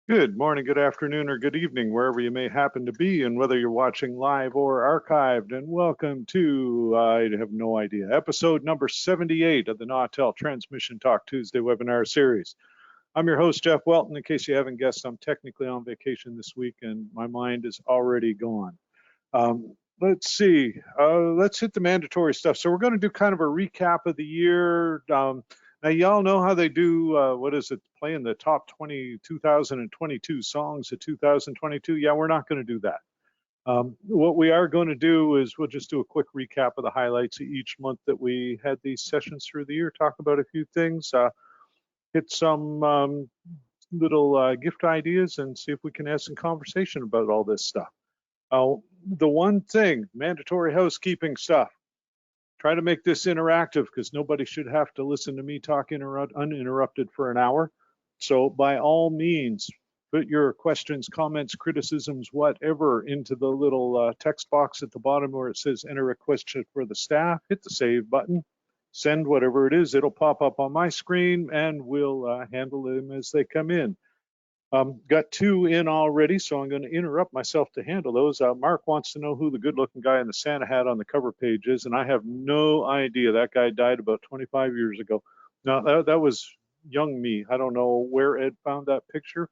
Good morning, good afternoon, or good evening, wherever you may happen to be, and whether you're watching live or archived. And welcome to, I have no idea, episode number 78 of the Nautel Transmission Talk Tuesday webinar series. I'm your host, Jeff Welton. In case you haven't guessed, I'm technically on vacation this week, and my mind is already gone. Let's see. Let's hit the mandatory stuff. So we're going to do kind of a recap of the year. Now, y'all know how they do, playing the top 2022 songs of 2022? Yeah, we're not going to do that. What we are going to do is we'll just do a quick recap of the highlights of each month that we had these sessions through the year, talk about a few things, hit some little gift ideas, and see if we can have some conversation about all this stuff. The one thing, mandatory housekeeping stuff. Try to make this interactive because nobody should have to listen to me talk uninterrupted for an hour. So by all means, put your questions, comments, criticisms, whatever into the little text box at the bottom where it says enter a question for the staff. Hit the save button, send whatever it is. It'll pop up on my screen and we'll handle them as they come in. Got two in already, so I'm going to interrupt myself to handle those. Mark wants to know who the good-looking guy in the Santa hat on the cover page is, and I have no idea. That guy died about 25 years ago. Now, that was young me. I don't know where Ed found that picture.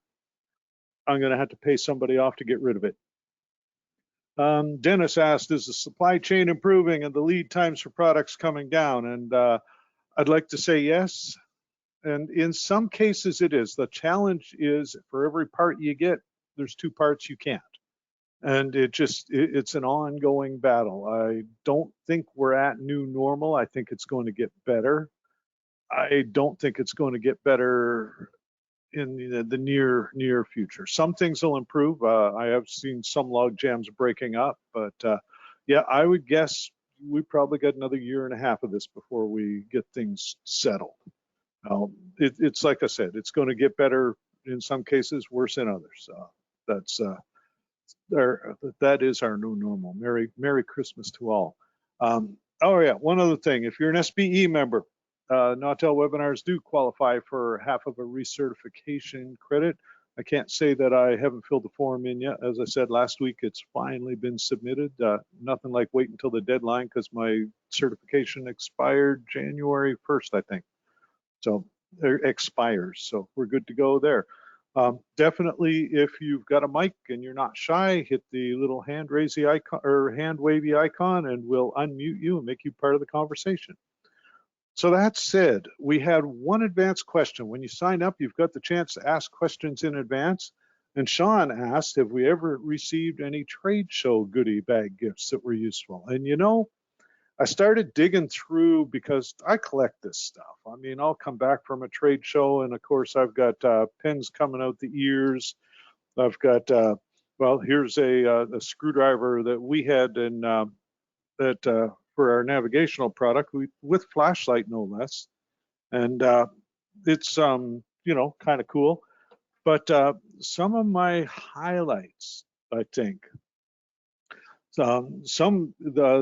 I'm going to have to pay somebody off to get rid of it. Dennis asked, is the supply chain improving and the lead times for products coming down? And I'd like to say yes. And in some cases it is. The challenge is for every part you get, there's two parts you can't. And it's an ongoing battle. I don't think we're at new normal. I think it's going to get better. I don't think it's going to get better in the near future. Some things will improve. I have seen some log jams breaking up, but yeah, I would guess we probably got another year and a half of this before we get things settled. It's like I said, it's going to get better in some cases, worse in others. That is our new normal. Merry Christmas to all. Oh yeah, one other thing. If you're an SBE member, Nautel webinars do qualify for half of a recertification credit. I can't say that I haven't filled the form in yet. As I said last week, it's finally been submitted. Nothing like wait until the deadline because my certification expired January 1st, I think. So it expires, so we're good to go there. Definitely, if you've got a mic and you're not shy, hit the little hand raisy icon or hand wavy icon, and we'll unmute you and make you part of the conversation. So that said, we had one advanced question. When you sign up, you've got the chance to ask questions in advance. And Sean asked, have we ever received any trade show goodie bag gifts that were useful? And you know, I started digging through because I collect this stuff. I mean, I'll come back from a trade show, and of course, I've got pins coming out the ears. I've got, well, here's a screwdriver that we had in for our navigational product with flashlight, no less. And it's, you know, kind of cool. But some of my highlights, I think,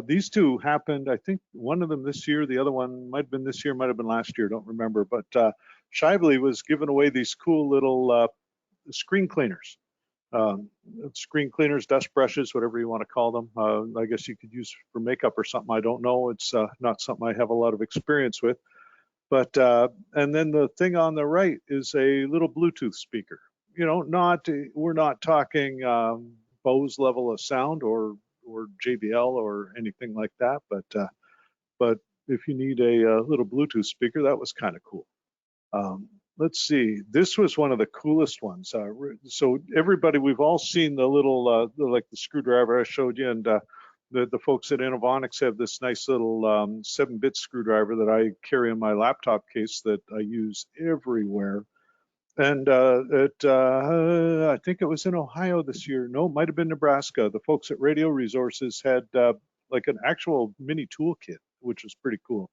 these two happened, I think one of them this year, the other one might have been this year, might have been last year, don't remember. But Shively was giving away these cool little screen cleaners. Screen cleaners, dust brushes, whatever you want to call them. I guess you could use for makeup or something. I don't know. It's not something I have a lot of experience with. But and then the thing on the right is a little Bluetooth speaker. You know, we're not talking Bose level of sound or JBL or anything like that, but if you need a little Bluetooth speaker, that was kind of cool. Let's see, this was one of the coolest ones. So everybody, we've all seen the little, like the screwdriver I showed you, and the folks at Innovonics have this nice little 7-bit screwdriver that I carry in my laptop case that I use everywhere. And I think it was in Ohio this year. No, it might have been Nebraska. The folks at Radio Resources had like an actual mini toolkit, which was pretty cool.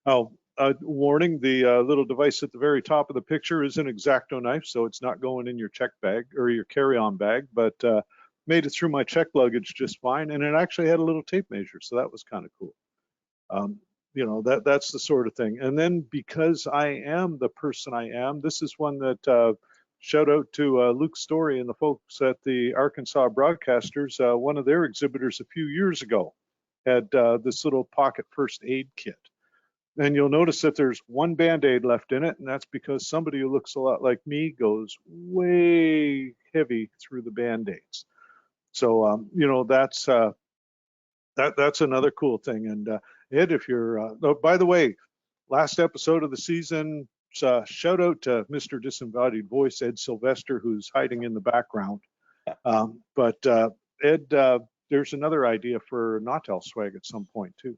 Oh, warning, the little device at the very top of the picture is an X-Acto knife, so it's not going in your check bag or your carry-on bag, but made it through my check luggage just fine. And it actually had a little tape measure, so that was kind of cool. You know, that's the sort of thing. And then because I am the person I am, this is one that shout out to Luke Story and the folks at the Arkansas Broadcasters. One of their exhibitors a few years ago had this little pocket first aid kit. And you'll notice that there's one Band-Aid left in it, and that's because somebody who looks a lot like me goes way heavy through the Band-Aids. So, you know, that's another cool thing. And Ed, if you're, oh, by the way, last episode of the season, shout out to Mr. Disembodied Voice, Ed Sylvester, who's hiding in the background. But Ed, there's another idea for Nautel swag at some point too.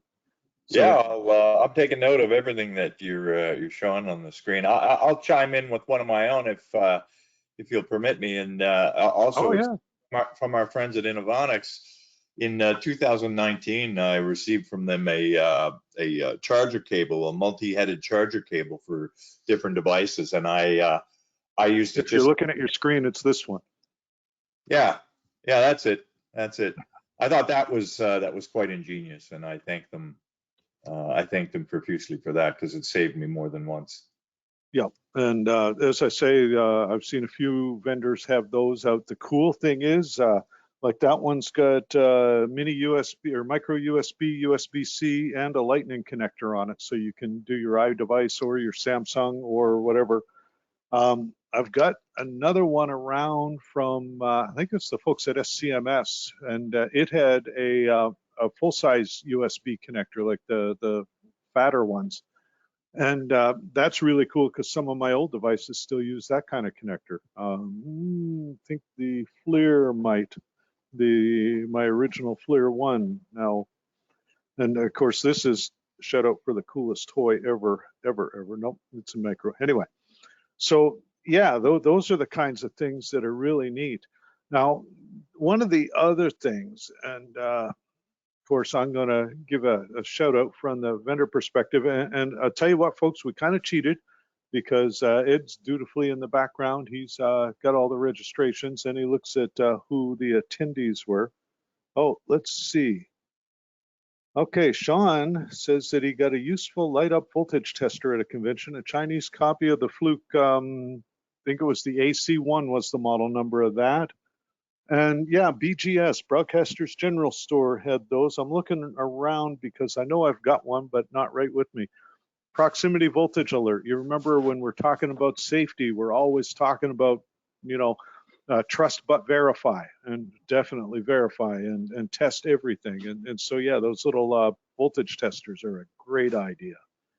So, yeah, I'm taking note of everything that you're showing on the screen. I'll chime in with one of my own if you'll permit me, and also from our friends at Innovonics. In 2019, I received from them a charger cable, a multi-headed charger cable for different devices, and I used it. If you're looking at your screen, it's this one. Yeah, that's it. That's it. I thought that was quite ingenious, and I thank them. I thanked them profusely for that because it saved me more than once. Yeah, and as I say, I've seen a few vendors have those out. The cool thing is, like that one's got mini USB or micro USB, USB-C, and a lightning connector on it, so you can do your iDevice or your Samsung or whatever. I've got another one around from, I think it's the folks at SCMS, and it had a full-size USB connector, like the fatter ones. And that's really cool because some of my old devices still use that kind of connector. I think the FLIR might, my original FLIR 1 now. And of course, this is shout out for the coolest toy ever. Nope, it's a micro. Anyway, so yeah, those are the kinds of things that are really neat. Now, one of the other things, and of course, I'm going to give a shout out from the vendor perspective. And I'll tell you what, folks, we kind of cheated because Ed's dutifully in the background. He's got all the registrations and he looks at who the attendees were. Oh, let's see. Okay, Sean says that he got a useful light up voltage tester at a convention, a Chinese copy of the Fluke, I think it was the AC1 was the model number of that. And yeah, BGS, Broadcasters General Store, had those. I'm looking around because I know I've got one, but not right with me. Proximity voltage alert. You remember when we're talking about safety, we're always talking about, you know, trust but verify, and definitely verify and test everything. And so, yeah, those little voltage testers are a great idea.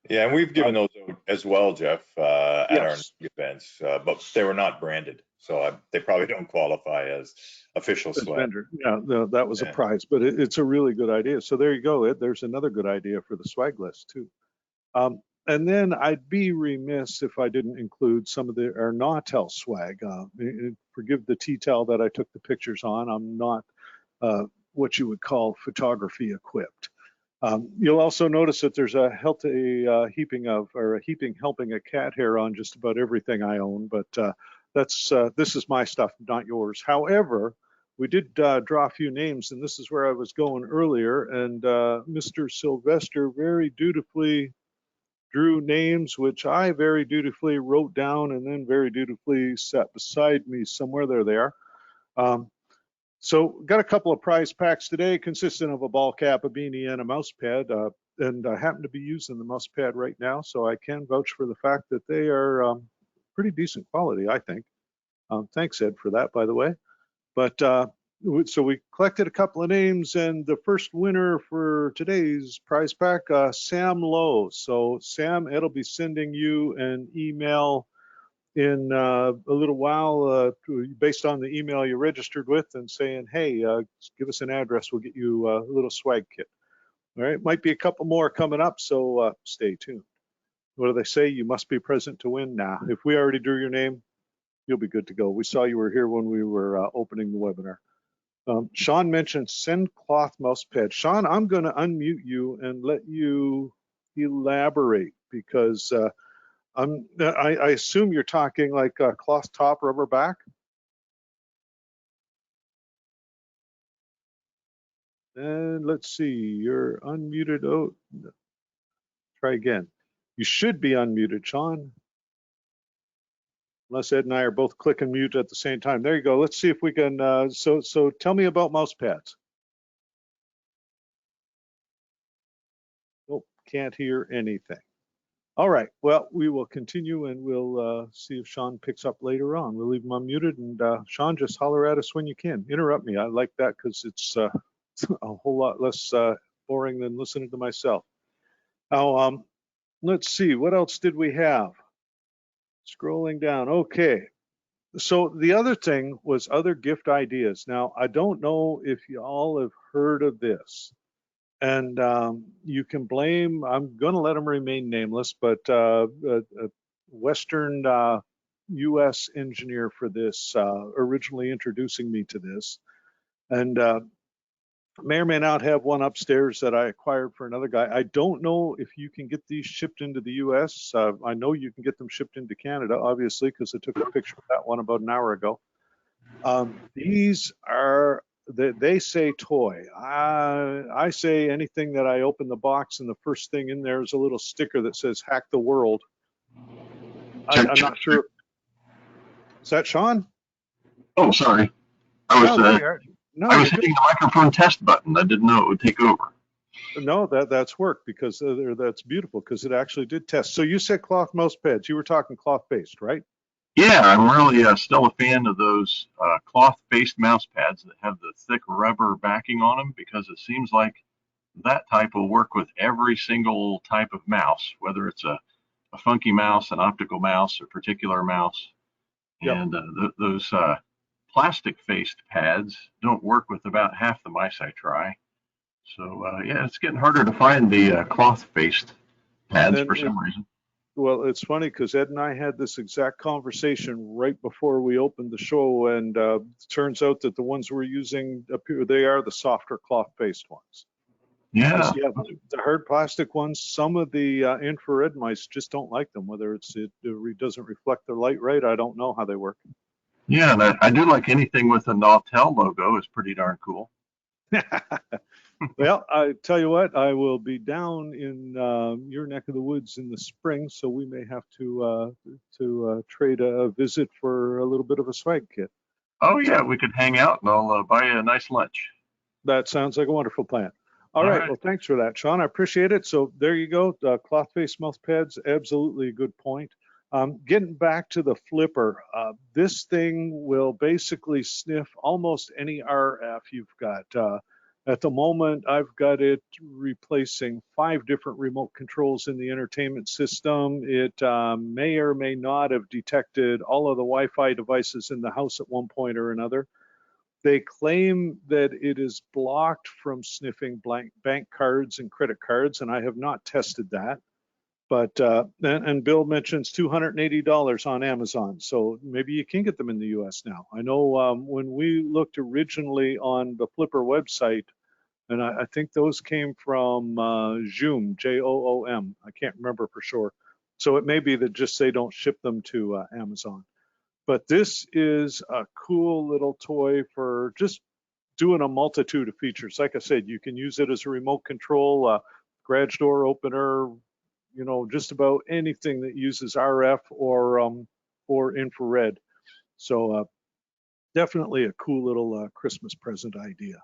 Yeah, and we've given those out as well, Jeff, at our events, but they were not branded, so they probably don't qualify as official swag. Vendor. Yeah, that was a prize, but it's a really good idea. So there you go. There's another good idea for the swag list too. And then I'd be remiss if I didn't include some of our Nautel swag. Forgive the T-Tel that I took the pictures on. I'm not what you would call photography equipped. You'll also notice that there's a heaping helping a cat hair on just about everything I own, but this is my stuff, not yours. However, we did draw a few names, and this is where I was going earlier, and Mr. Sylvester very dutifully drew names, which I very dutifully wrote down and then very dutifully sat beside me somewhere. There they are. So got a couple of prize packs today consisting of a ball cap, a beanie, and a mouse pad. And I happen to be using the mouse pad right now, so I can vouch for the fact that they are pretty decent quality, I think. Thanks, Ed, for that, by the way. But so we collected a couple of names, and the first winner for today's prize pack, Sam Lowe. So Sam, Ed will be sending you an email in a little while based on the email you registered with and saying, hey, give us an address, we'll get you a little swag kit. All right, might be a couple more coming up, so stay tuned. What do they say? You must be present to win. Nah, if we already drew your name, you'll be good to go. We saw you were here when we were opening the webinar. Sean mentioned send cloth mouse pad. Sean, I'm going to unmute you and let you elaborate because I assume you're talking like cloth top, rubber back. And let's see, you're unmuted. Oh, try again. You should be unmuted, Sean. unless Ed and I are both clicking mute at the same time. There you go. Let's see if we can, so tell me about mouse pads. Nope, can't hear anything. All right, well, we will continue and we'll see if Sean picks up later on. We'll leave him unmuted, and Sean, just holler at us when you can. Interrupt me. I like that because it's a whole lot less boring than listening to myself. Now, let's see, what else did we have? Scrolling down, okay. So the other thing was other gift ideas. Now, I don't know if you all have heard of this. And you can blame, I'm going to let him remain nameless, but a Western US engineer for this, originally introducing me to this. And may or may not have one upstairs that I acquired for another guy. I don't know if you can get these shipped into the US. I know you can get them shipped into Canada, obviously, because I took a picture of that one about an hour ago. These are, they say toy. I say anything that I open the box and the first thing in there is a little sticker that says hack the world. I'm not sure. Is that Sean? Oh, sorry. I was, there you are. No, I was hitting the microphone test button. I didn't know it would take over. No, that's work, because that's beautiful, because it actually did test. So you said cloth mouse pads. You were talking cloth based, right? Yeah, I'm really still a fan of those cloth-based mouse pads that have the thick rubber backing on them, because it seems like that type will work with every single type of mouse, whether it's a funky mouse, an optical mouse, a particular mouse. Yep. And those plastic-faced pads don't work with about half the mice I try. So yeah, it's getting harder to find the cloth-based pads for some reason. Well, it's funny because Ed and I had this exact conversation right before we opened the show, and it turns out that the ones we're using, they are the softer cloth-based ones. Yeah. Yeah, the hard plastic ones, some of the infrared mice just don't like them, whether it doesn't reflect the light right. I don't know how they work. Yeah, and I do like anything with a Nautel logo. Is pretty darn cool. Well, I tell you what, I will be down in your neck of the woods in the spring, so we may have to trade a visit for a little bit of a swag kit. Oh yeah, we could hang out and I'll buy you a nice lunch. That sounds like a wonderful plan. All right. Well, thanks for that, Sean. I appreciate it. So there you go. Cloth-based mouse pads, absolutely a good point. Getting back to the flipper, this thing will basically sniff almost any RF you've got. At the moment, I've got it replacing 5 different remote controls in the entertainment system. It may or may not have detected all of the Wi-Fi devices in the house at one point or another. They claim that it is blocked from sniffing bank cards and credit cards, and I have not tested that. But and Bill mentions $280 on Amazon, so maybe you can get them in the U.S. now. I know when we looked originally on the Flipper website, and I think those came from Joom, Joom. I can't remember for sure. So it may be that just they don't ship them to Amazon. But this is a cool little toy for just doing a multitude of features. Like I said, you can use it as a remote control, garage door opener, you know, just about anything that uses RF or infrared. So definitely a cool little Christmas present idea.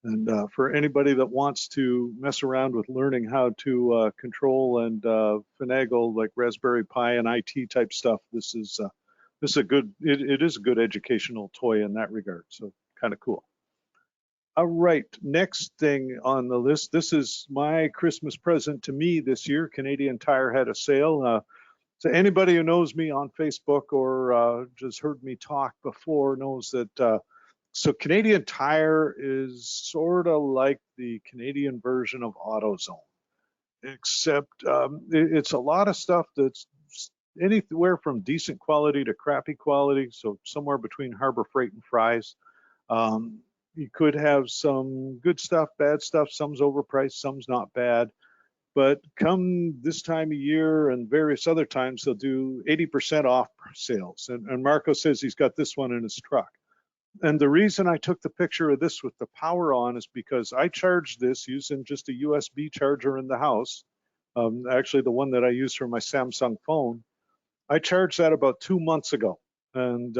And for anybody that wants to mess around with learning how to control and finagle like Raspberry Pi and IT type stuff, this is a good, it is a good educational toy in that regard. So kind of cool. All right, next thing on the list. This is my Christmas present to me this year. Canadian Tire had a sale. So anybody who knows me on Facebook or just heard me talk before knows that so Canadian Tire is sort of like the Canadian version of AutoZone, except it's a lot of stuff that's anywhere from decent quality to crappy quality, so somewhere between Harbor Freight and Fry's. You could have some good stuff, bad stuff, some's overpriced, some's not bad. But come this time of year and various other times, they'll do 80% off sales. And Marco says he's got this one in his truck. And the reason I took the picture of this with the power on is because I charged this using just a USB charger in the house, actually the one that I use for my Samsung phone. I charged that about 2 months ago, and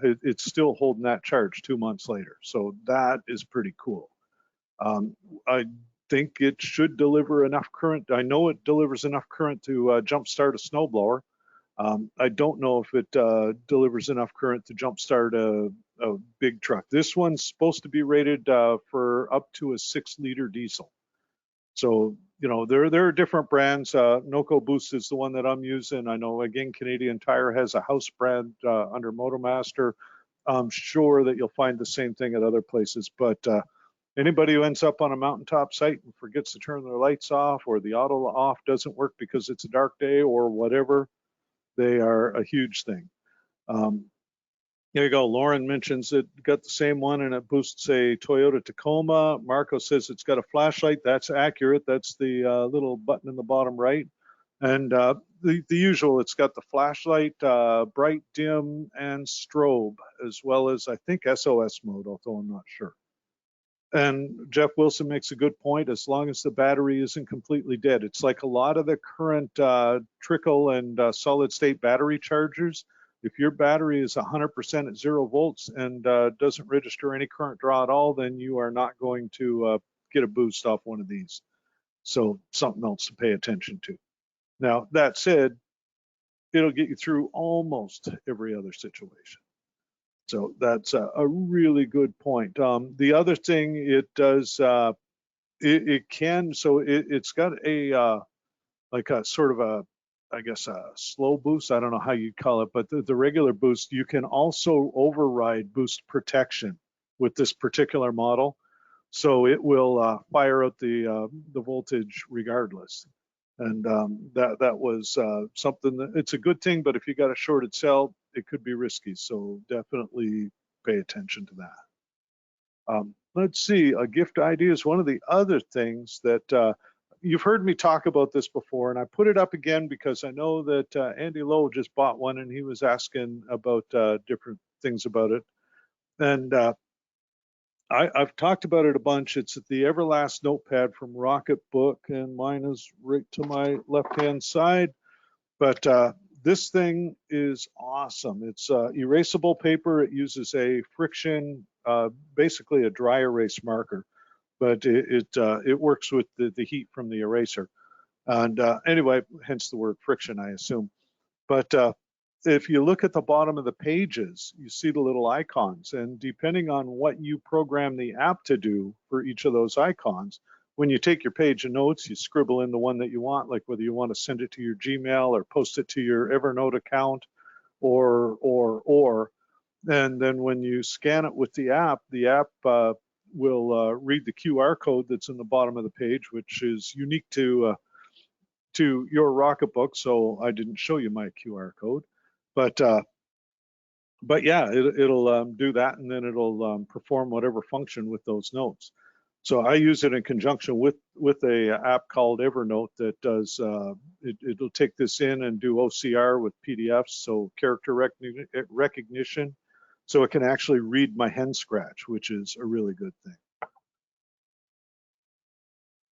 it's still holding that charge 2 months later. So that is pretty cool. I think it should deliver enough current. I know it delivers enough current to jumpstart a snowblower. I don't know if it delivers enough current to jumpstart a big truck. This one's supposed to be rated for up to a 6-liter diesel. So, you know, there are different brands. Nautel Boost is the one that I'm using. I know, again, Canadian Tire has a house brand under Motomaster. I'm sure that you'll find the same thing at other places. But anybody who ends up on a mountaintop site and forgets to turn their lights off, or the auto off doesn't work because it's a dark day or whatever, they are a huge thing. There you go. Lauren mentions it got the same one and it boosts a Toyota Tacoma. Marco says it's got a flashlight. That's accurate. That's the little button in the bottom right. And the usual, it's got the flashlight, bright, dim, and strobe, as well as, I think, SOS mode, although I'm not sure. And Jeff Wilson makes a good point, as long as the battery isn't completely dead. It's like a lot of the current trickle and solid state battery chargers. If your battery is 100% at 0 volts and doesn't register any current draw at all, then you are not going to get a boost off one of these. So something else to pay attention to. Now, that said, it'll get you through almost every other situation. So that's a really good point. The other thing it does, it can, so it's got a, like a sort of a, I guess, a slow boost. I don't know how you'd call it, but the regular boost, you can also override boost protection with this particular model. So it will fire out the voltage regardless. And that was something that, it's a good thing, but if you got a shorted cell, it could be risky. So definitely pay attention to that. Let's see, a gift idea is one of the other things that you've heard me talk about this before, and I put it up again because I know that Andy Lowe just bought one and he was asking about different things about it. And I've talked about it a bunch. It's the Everlast notepad from Rocketbook, and mine is right to my left-hand side. But this thing is awesome. It's erasable paper. It uses a friction, basically a dry erase marker, but it works with the heat from the eraser. And anyway, hence the word friction, I assume. But if you look at the bottom of the pages, you see the little icons, and depending on what you program the app to do for each of those icons, when you take your page of notes, you scribble in the one that you want, like whether you want to send it to your Gmail or post it to your Evernote account, or, and then when you scan it with the app will read the QR code that's in the bottom of the page, which is unique to your Rocketbook. So I didn't show you my QR code. But yeah, it'll do that, and then it'll perform whatever function with those notes. So I use it in conjunction with a app called Evernote that does, it'll take this in and do OCR with PDFs, so character recognition, so it can actually read my hand scratch, which is a really good thing.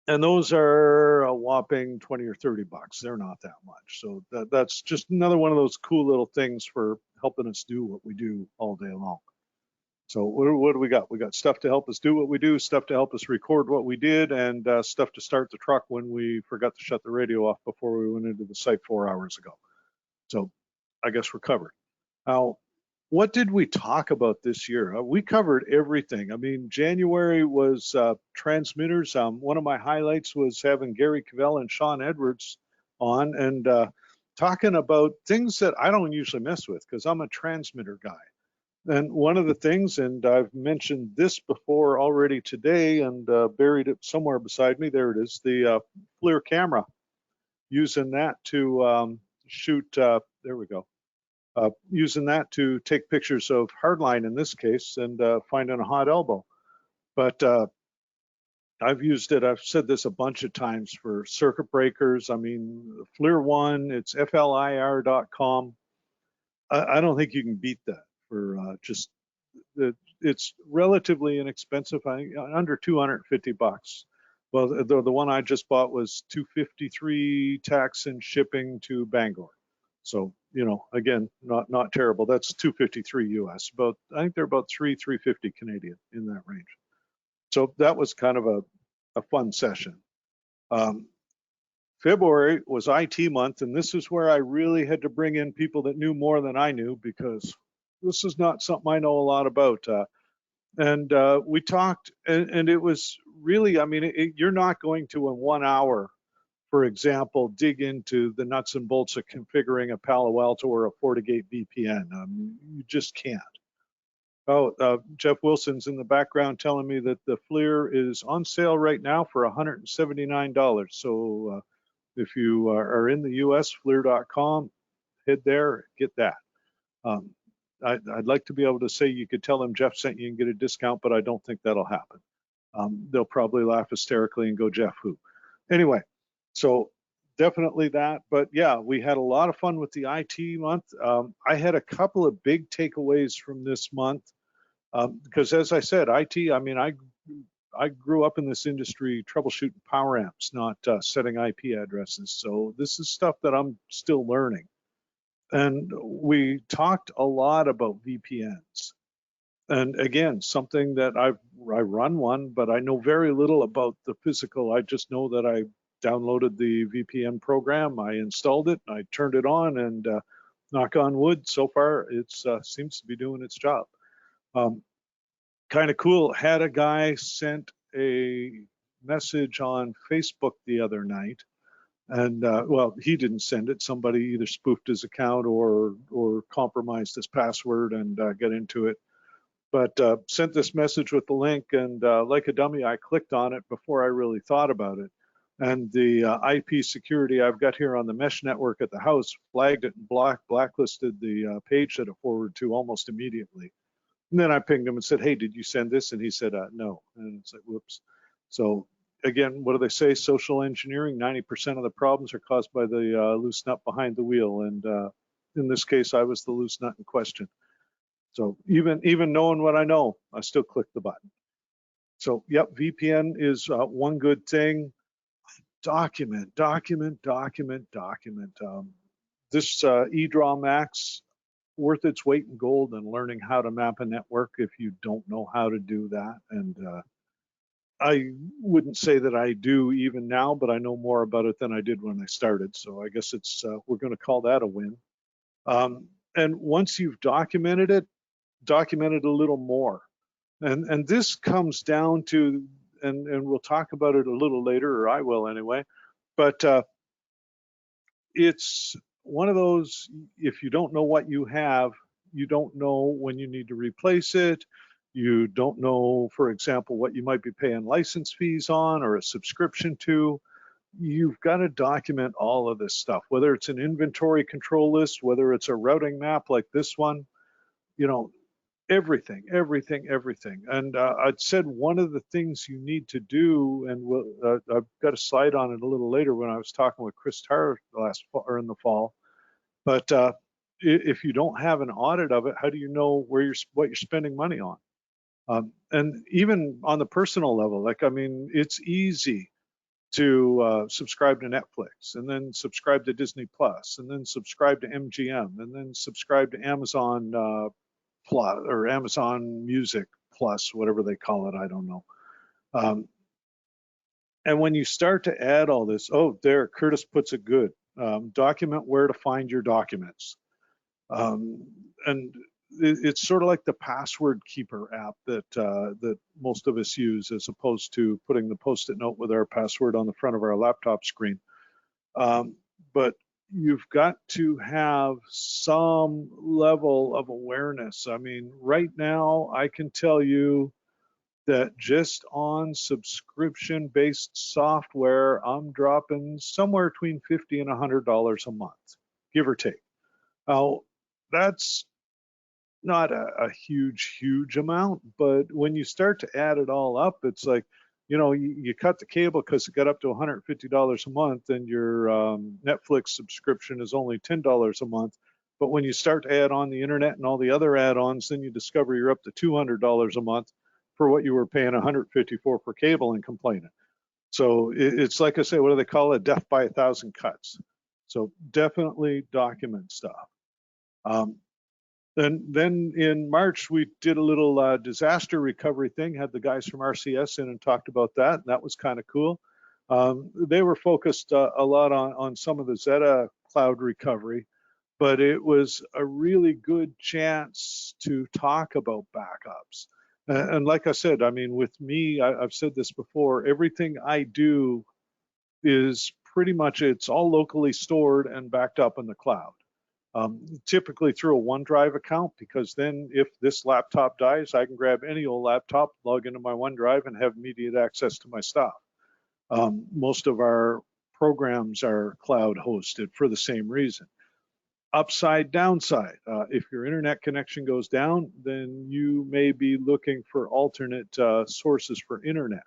And those are a whopping 20 or 30 bucks. They're not that much. So that's just another one of those cool little things for helping us do what we do all day long. So what do we got? We got stuff to help us do what we do, stuff to help us record what we did, and stuff to start the truck when we forgot to shut the radio off before we went into the site 4 hours ago. So I guess we're covered. Now, what did we talk about this year? We covered everything. I mean, January was transmitters. One of my highlights was having Gary Cavell and Sean Edwards on and talking about things that I don't usually mess with because I'm a transmitter guy. And one of the things, and I've mentioned this before already today and buried it somewhere beside me, there it is, the FLIR camera, using that to shoot, there we go. Using that to take pictures of hardline in this case and finding a hot elbow. But I've used it, I've said this a bunch of times for circuit breakers. I mean, FLIR One, it's FLIR.com. I don't think you can beat that for just, it's relatively inexpensive, under 250 bucks. Well, the one I just bought was 253 tax and shipping to Bangor. So, you know, again, not terrible. That's 253 US, but I think they're about 350 Canadian, in that range. So that was kind of a fun session. February was IT month, and this is where I really had to bring in people that knew more than I knew, because this is not something I know a lot about. And we talked, and it was really, I mean, you're not going to in 1 hour, for example, dig into the nuts and bolts of configuring a Palo Alto or a FortiGate VPN. You just can't. Oh, Jeff Wilson's in the background telling me that the FLIR is on sale right now for $179. So if you are in the US, FLIR.com, head there, get that. I'd like to be able to say you could tell them Jeff sent you and get a discount, but I don't think that'll happen. They'll probably laugh hysterically and go, Jeff who? Anyway, so definitely that. But yeah, we had a lot of fun with the IT month. I had a couple of big takeaways from this month. Because as I said, IT, I mean, I grew up in this industry troubleshooting power amps, not setting IP addresses. So this is stuff that I'm still learning. And we talked a lot about VPNs. And again, something that I run one, but I know very little about the physical. I just know that I downloaded the VPN program, I installed it, I turned it on, and knock on wood, so far it seems to be doing its job. Kind of cool. Had a guy sent a message on Facebook the other night, and well, he didn't send it. Somebody either spoofed his account or compromised his password and got into it. But sent this message with the link, and like a dummy, I clicked on it before I really thought about it. And the IP security I've got here on the mesh network at the house flagged it and blacklisted the page that it forwarded to almost immediately. And then I pinged him and said, hey, did you send this? And he said, no. And it's like, whoops. So again, what do they say? Social engineering, 90% of the problems are caused by the loose nut behind the wheel. And in this case, I was the loose nut in question. So even knowing what I know, I still click the button. So yep, VPN is one good thing. Document. This eDraw Max, worth its weight in gold in learning how to map a network if you don't know how to do that. And I wouldn't say that I do even now, but I know more about it than I did when I started. So I guess it's we're going to call that a win. And once you've documented it, document it a little more. And this comes down to, and we'll talk about it a little later, or I will anyway, but it's one of those, if you don't know what you have, you don't know when you need to replace it. You don't know, for example, what you might be paying license fees on or a subscription to. You've got to document all of this stuff, whether it's an inventory control list, whether it's a routing map like this one, you know, everything. And I'd said one of the things you need to do, and I've got a slide on it a little later when I was talking with Chris Tarr in the fall. But if you don't have an audit of it, how do you know what you're spending money on? And even on the personal level, like, I mean, it's easy to subscribe to Netflix, and then subscribe to Disney Plus, and then subscribe to MGM, and then subscribe to Amazon Plus or Amazon Music Plus, whatever they call it, I don't know. And when you start to add all this, oh, there, Curtis puts it good. Document where to find your documents. And it's sort of like the password keeper app that most of us use, as opposed to putting the post-it note with our password on the front of our laptop screen. But you've got to have some level of awareness. I mean, right now, I can tell you that just on subscription-based software, I'm dropping somewhere between $50 and $100 a month, give or take. Now, that's not a huge amount, but when you start to add it all up, it's like, you know, you cut the cable because it got up to $150 a month, and your Netflix subscription is only $10 a month. But when you start to add on the internet and all the other add-ons, then you discover you're up to $200 a month for what you were paying $154 for cable and complaining. So it's like I say, what do they call it? Death by 1,000 cuts. So definitely document stuff. Then in March, we did a little disaster recovery thing, had the guys from RCS in and talked about that, and that was kind of cool. They were focused a lot on some of the Zeta cloud recovery, but it was a really good chance to talk about backups. And like I said, I mean, with me, I've said this before, everything I do is pretty much, it's all locally stored and backed up in the cloud. Typically through a OneDrive account, because then if this laptop dies, I can grab any old laptop, log into my OneDrive, and have immediate access to my stuff. Most of our programs are cloud hosted for the same reason. Upside, downside, if your internet connection goes down, then you may be looking for alternate sources for internet.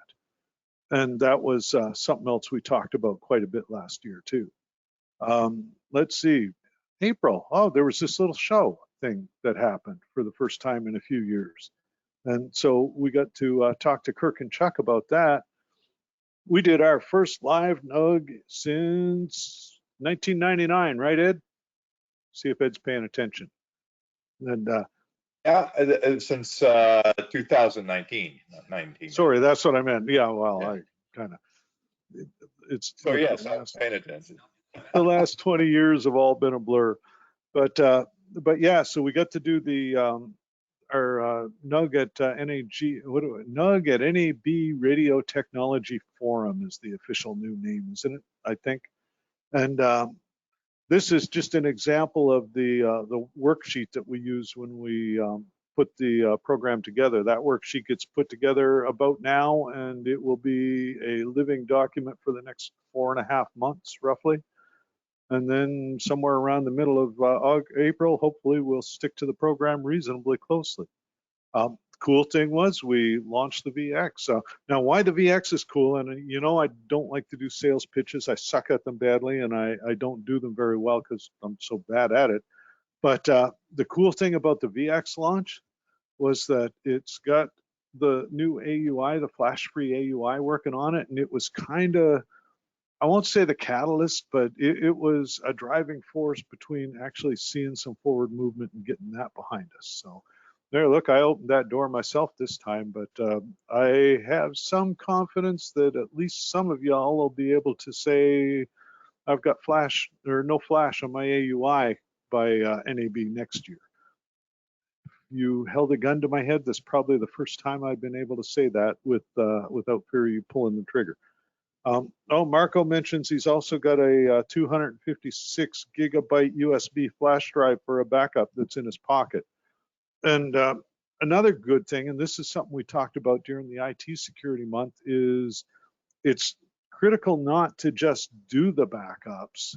And that was something else we talked about quite a bit last year too. Let's see, April, oh, there was this little show thing that happened for the first time in a few years. And so we got to talk to Kirk and Chuck about that. We did our first live NUG since 1999, right, Ed? See if Ed's paying attention. And yeah, since 2019, not 19. Sorry, that's what I meant. Yeah, well, yeah. I kind of, it's so like yes, I was paying attention. The last 20 years have all been a blur, but yeah, so we got to do the our NUG at NUG at NAB Radio Technology Forum is the official new name, isn't it? I think. And this is just an example of the worksheet that we use when we put the program together. That worksheet gets put together about now, and it will be a living document for the next 4.5 months, roughly. And then somewhere around the middle of April, hopefully we'll stick to the program reasonably closely. Cool thing was we launched the VX. Now why the VX is cool, and you know I don't like to do sales pitches. I suck at them badly, and I don't do them very well because I'm so bad at it. But the cool thing about the VX launch was that it's got the new AUI, the flash-free AUI working on it, and it was kind of, I won't say the catalyst, but it was a driving force between actually seeing some forward movement and getting that behind us. So there, look, I opened that door myself this time, but I have some confidence that at least some of y'all will be able to say, I've got flash or no flash on my AUI by NAB next year. You held a gun to my head. This is probably the first time I've been able to say that without fear of you pulling the trigger. Oh, Marco mentions he's also got a 256 gigabyte USB flash drive for a backup that's in his pocket. And another good thing, and this is something we talked about during the IT Security Month, is it's critical not to just do the backups,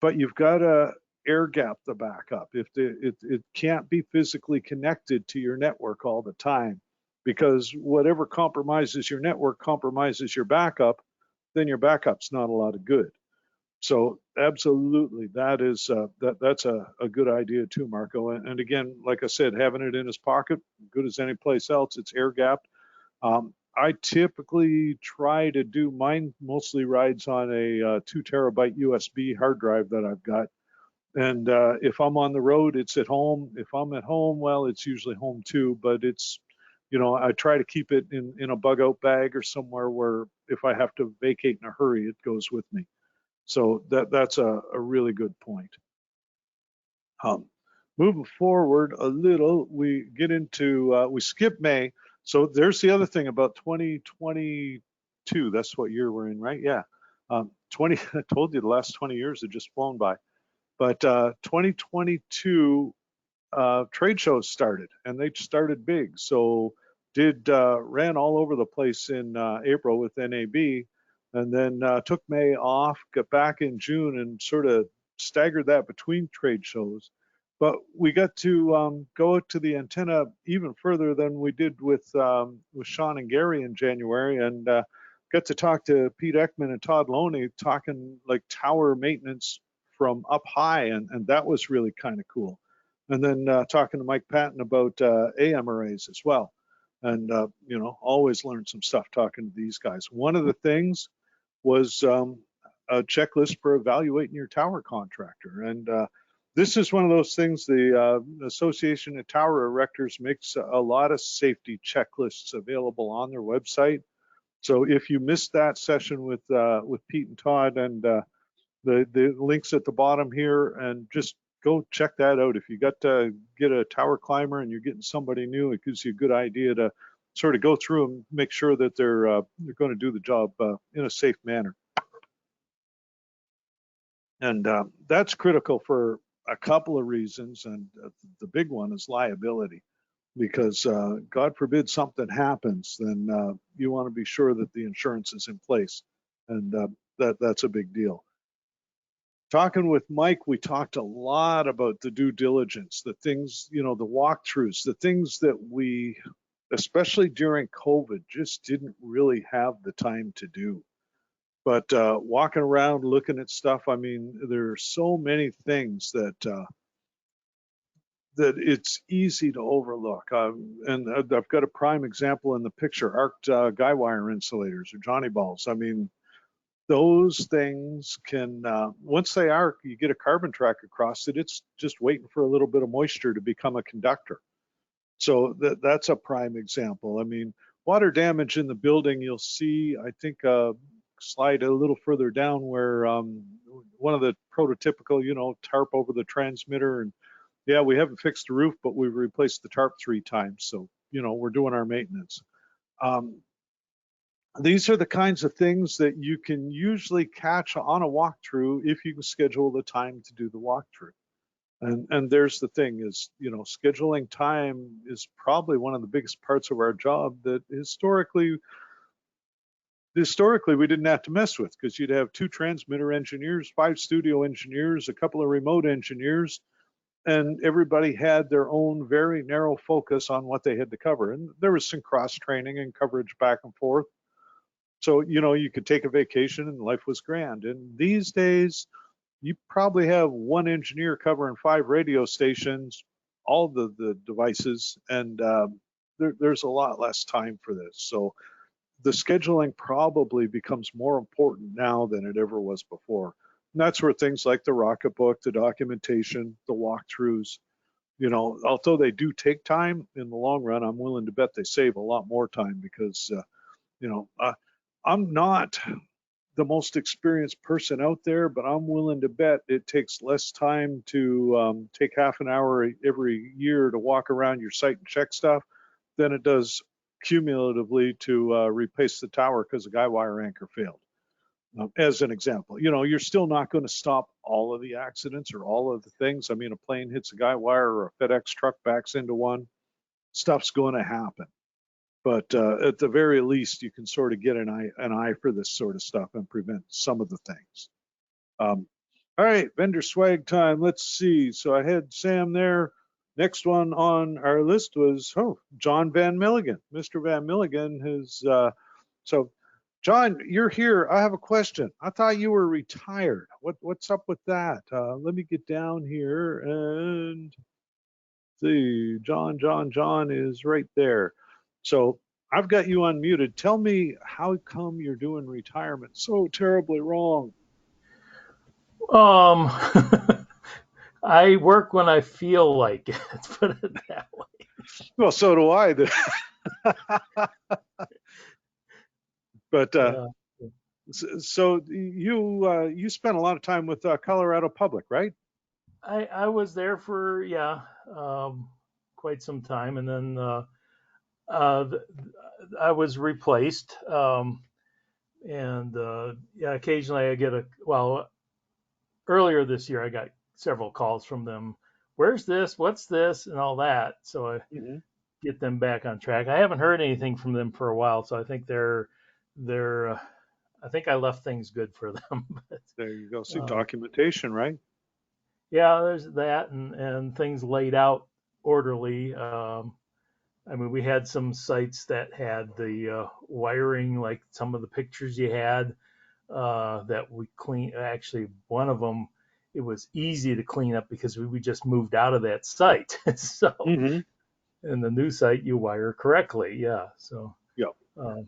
but you've got to air gap the backup. If it can't be physically connected to your network all the time, because whatever compromises your network compromises your backup, then your backup's not a lot of good. So absolutely, that is that's a good idea too, Marco. And again, like I said, having it in his pocket, good as any place else. It's air gapped. I typically try to do mine mostly rides on a 2 terabyte USB hard drive that I've got. And if I'm on the road, it's at home. If I'm at home, well, it's usually home too. But it's, you know, I try to keep it in a bug out bag or somewhere where if I have to vacate in a hurry, it goes with me. So that's a really good point. Moving forward a little, we get into, we skip May. So there's the other thing about 2022. That's what year we're in, right? Yeah. I told you the last 20 years have just flown by. But 2022 trade shows started, and they started big. So ran all over the place in April with NAB, and then took May off, got back in June, and sort of staggered that between trade shows. But we got to go to the antenna even further than we did with Sean and Gary in January, and got to talk to Pete Ekman and Todd Loney, talking like tower maintenance from up high, and that was really kind of cool. And then talking to Mike Patton about AM arrays as well. And, you know, always learn some stuff talking to these guys. One of the things was a checklist for evaluating your tower contractor. And this is one of those things. The Association of Tower Erectors makes a lot of safety checklists available on their website. So if you missed that session with Pete and Todd, and the links at the bottom here, and just go check that out. If you got to get a tower climber and you're getting somebody new, it gives you a good idea to sort of go through and make sure that they're going to do the job in a safe manner. And that's critical for a couple of reasons, and the big one is liability. Because God forbid something happens, then you want to be sure that the insurance is in place, and that's a big deal. Talking with Mike, we talked a lot about the due diligence, the things, the walkthroughs, the things that we, especially during COVID, just didn't really have the time to do. But walking around looking at stuff, I mean, there are so many things that it's easy to overlook. And I've got a prime example in the picture, arced guy wire insulators, or Johnny balls. I mean, those things can, once they arc, you get a carbon track across it, it's just waiting for a little bit of moisture to become a conductor. So that's a prime example. I mean, water damage in the building, you'll see, I think, slide a little further down where one of the prototypical, tarp over the transmitter, and yeah, we haven't fixed the roof, but we've replaced the tarp 3 times. So, we're doing our maintenance. These are the kinds of things that you can usually catch on a walkthrough if you can schedule the time to do the walkthrough. And there's the thing is, scheduling time is probably one of the biggest parts of our job that historically we didn't have to mess with, because you'd have 2 transmitter engineers, 5 studio engineers, a couple of remote engineers, and everybody had their own very narrow focus on what they had to cover. And there was some cross training and coverage back and forth. So, you could take a vacation and life was grand. And these days, you probably have 1 engineer covering 5 radio stations, all the devices, and there's a lot less time for this. So the scheduling probably becomes more important now than it ever was before. And that's where things like the rocket book, the documentation, the walkthroughs, although they do take time, in the long run, I'm willing to bet they save a lot more time, because, I'm not the most experienced person out there, but I'm willing to bet it takes less time to take half an hour every year to walk around your site and check stuff than it does cumulatively to replace the tower because a guy wire anchor failed. As an example, you're still not going to stop all of the accidents or all of the things. I mean, a plane hits a guy wire or a FedEx truck backs into one, stuff's going to happen. But at the very least, you can sort of get an eye for this sort of stuff and prevent some of the things. All right, vendor swag time. Let's see. So I had Sam there. Next one on our list was John Van Milligan. Mr. Van Milligan has so John, you're here. I have a question. I thought you were retired. What's up with that? Let me get down here and see. John is right there. So I've got you unmuted. Tell me, how come you're doing retirement so terribly wrong? I work when I feel like it. Let's put it that way. Well, so do I. But so you spent a lot of time with Colorado Public, right? I was there for quite some time, and then I was replaced. And occasionally I get earlier this year I got several calls from them. Where's this? What's this? And all that. So I get them back on track. I haven't heard anything from them for a while, so I think I think I left things good for them. But, there you go. See, documentation, right? Yeah, there's that, and things laid out orderly. I mean, we had some sites that had the wiring, like some of the pictures you had, that we clean. Actually, one of them, it was easy to clean up because we just moved out of that site. So, in the new site, you wire correctly. Yeah. So,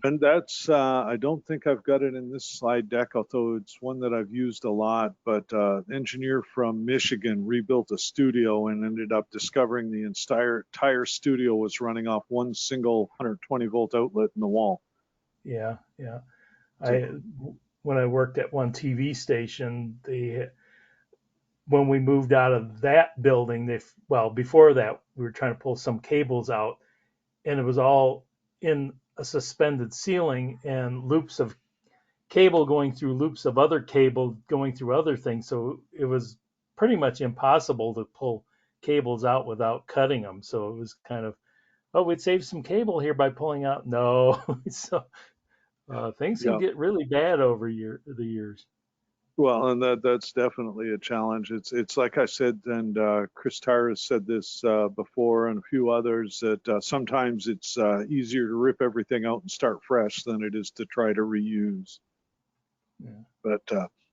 And that's, I don't think I've got it in this slide deck, although it's one that I've used a lot, but engineer from Michigan rebuilt a studio and ended up discovering the entire studio was running off one single 120-volt outlet in the wall. Yeah, yeah. So, When I worked at one TV station, when we moved out of that building, before that, we were trying to pull some cables out, and it was all in a suspended ceiling and loops of cable going through loops of other cable going through other things. So it was pretty much impossible to pull cables out without cutting them. So it was kind of, oh, we'd save some cable here by pulling out. No, so things can yeah. get really bad over the years. Well, and that's definitely a challenge. It's like I said, and Chris Tyre has said this before, and a few others, that sometimes it's easier to rip everything out and start fresh than it is to try to reuse. Yeah. But